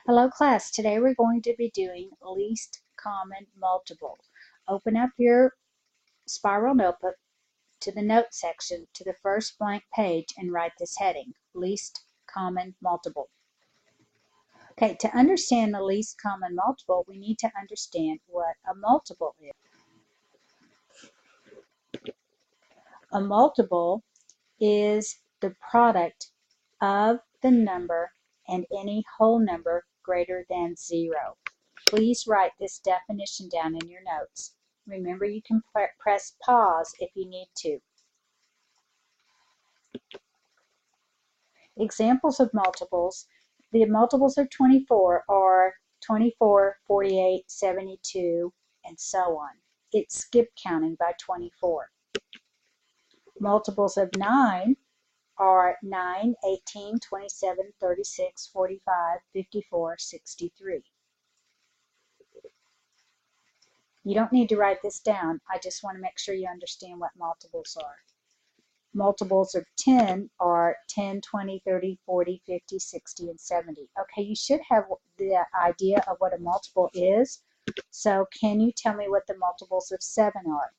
Hello class, today we're going to be doing least common multiple. Open up your spiral notebook to the note section to the first blank page and write this heading, least common multiple. Okay, to understand the least common multiple, we need to understand what a multiple is. A multiple is the product of the number and any whole number greater than 0. Please write this definition down in your notes. Remember, you can press pause if you need to. Examples of multiples. The multiples of 24 are 24, 48, 72, and so on. It's skip counting by 24. Multiples of 9 are 9, 18, 27, 36, 45, 54, 63. You don't need to write this down. I just want to make sure you understand what multiples are. Multiples of 10 are 10, 20, 30, 40, 50, 60, and 70. Okay, you should have the idea of what a multiple is. So can you tell me what the multiples of 7 are?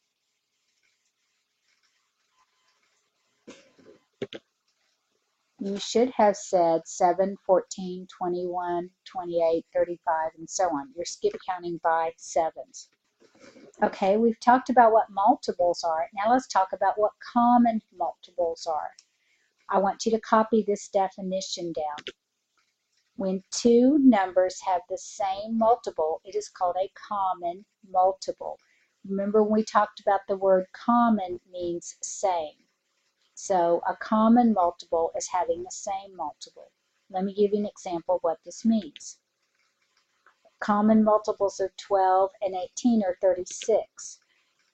You should have said 7, 14, 21, 28, 35, and so on. You're skip counting by sevens. Okay, we've talked about what multiples are. Now let's talk about what common multiples are. I want you to copy this definition down. When two numbers have the same multiple, it is called a common multiple. Remember when we talked about the word common means same. So a common multiple is having the same multiple. Let me give you an example of what this means. Common multiples of 12 and 18 are 36.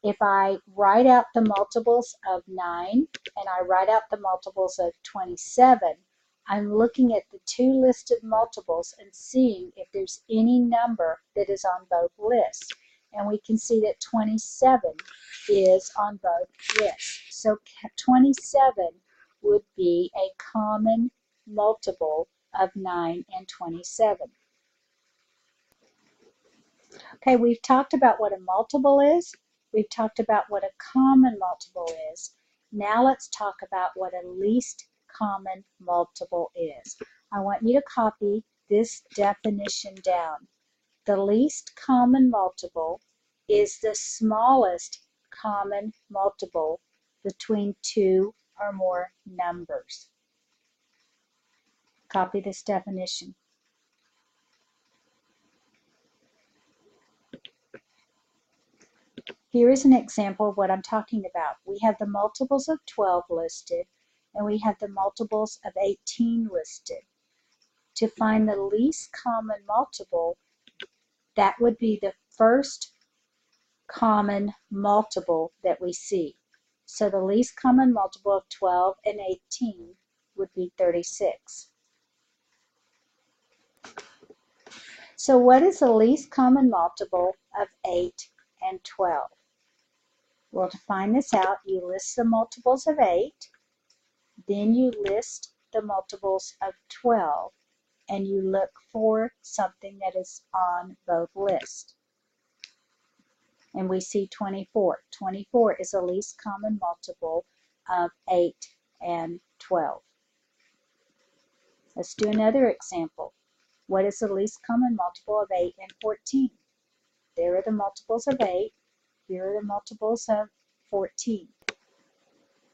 If I write out the multiples of 9 and I write out the multiples of 27, I'm looking at the two listed multiples and seeing if there's any number that is on both lists. And we can see that 27 is on both lists. So 27 would be a common multiple of 9 and 27. Okay, we've talked about what a multiple is. We've talked about what a common multiple is. Now let's talk about what a least common multiple is. I want you to copy this definition down. The least common multiple is the smallest common multiple between two or more numbers. Copy this definition. Here is an example of what I'm talking about. We have the multiples of 12 listed, and we have the multiples of 18 listed. To find the least common multiple, that would be the first common multiple that we see. So the least common multiple of 12 and 18 would be 36. So what is the least common multiple of 8 and 12? Well, to find this out, you list the multiples of 8, then you list the multiples of 12, and you look for something that is on both lists. And we see 24. 24 is the least common multiple of 8 and 12. Let's do another example. What is the least common multiple of 8 and 14? There are the multiples of 8. Here are the multiples of 14.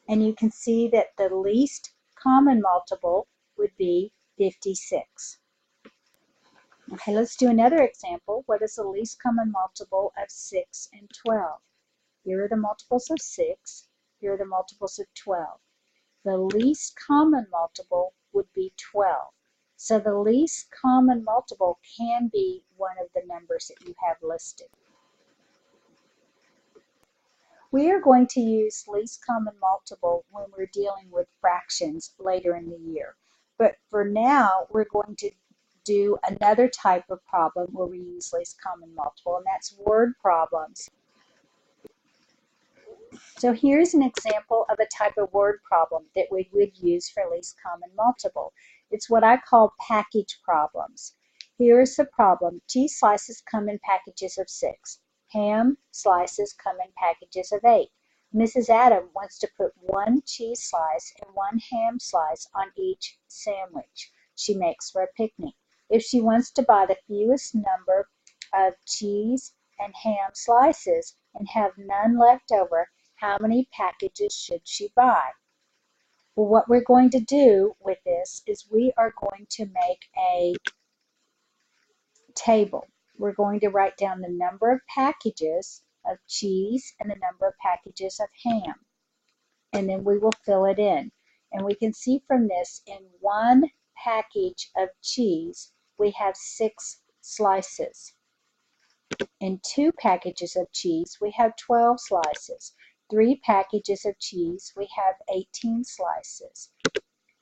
And you can see that the least common multiple would be 56. Okay, let's do another example. What is the least common multiple of 6 and 12? Here are the multiples of 6. Here are the multiples of 12. The least common multiple would be 12. So the least common multiple can be one of the numbers that you have listed. We are going to use least common multiple when we're dealing with fractions later in the year. But for now, we're going to do another type of problem where we use least common multiple, and that's word problems. So here's an example of a type of word problem that we would use for least common multiple. It's what I call package problems. Here's the problem. Cheese slices come in packages of 6. Ham slices come in packages of 8. Mrs. Adam wants to put 1 cheese slice and 1 ham slice on each sandwich she makes for a picnic. If she wants to buy the fewest number of cheese and ham slices and have none left over, how many packages should she buy? Well, what we're going to do with this is we are going to make a table. We're going to write down the number of packages of cheese and the number of packages of ham, and then we will fill it in. And we can see from this, in 1 package of cheese we have 6 slices. In 2 packages of cheese we have 12 slices. 3 packages of cheese we have 18 slices.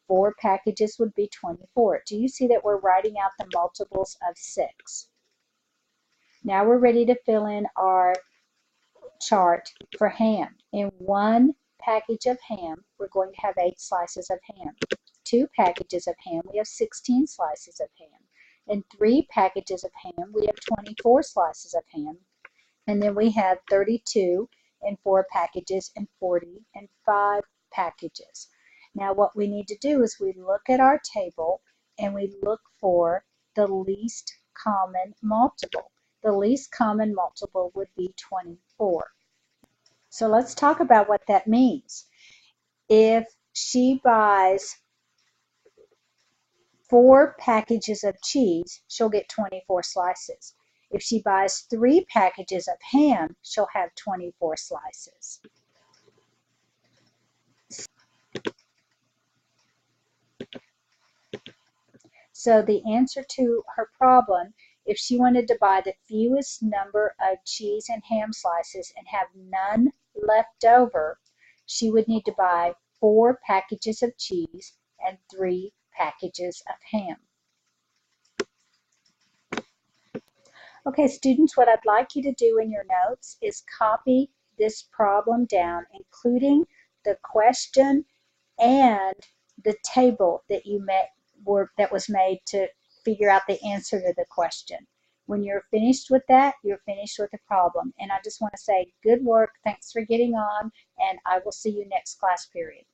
4 packages would be 24. Do you see that we're writing out the multiples of 6? Now we're ready to fill in our chart for ham. In 1 package of ham, we're going to have 8 slices of ham. 2 packages of ham, we have 16 slices of ham. In 3 packages of ham, we have 24 slices of ham. And then we have 32 in 4 packages and 40 in 5 packages. Now what we need to do is we look at our table and we look for the least common multiple. The least common multiple would be 24. So let's talk about what that means. If she buys 4 packages of cheese, she'll get 24 slices. If she buys 3 packages of ham, she'll have 24 slices. So the answer to her problem, if she wanted to buy the fewest number of cheese and ham slices and have none left over, she would need to buy 4 packages of cheese and 3 packages of ham. Okay, students, what I'd like you to do in your notes is copy this problem down, including the question and the table that that was made to figure out the answer to the question. When you're finished with that, you're finished with the problem. And I just want to say good work, thanks for getting on, and I will see you next class period.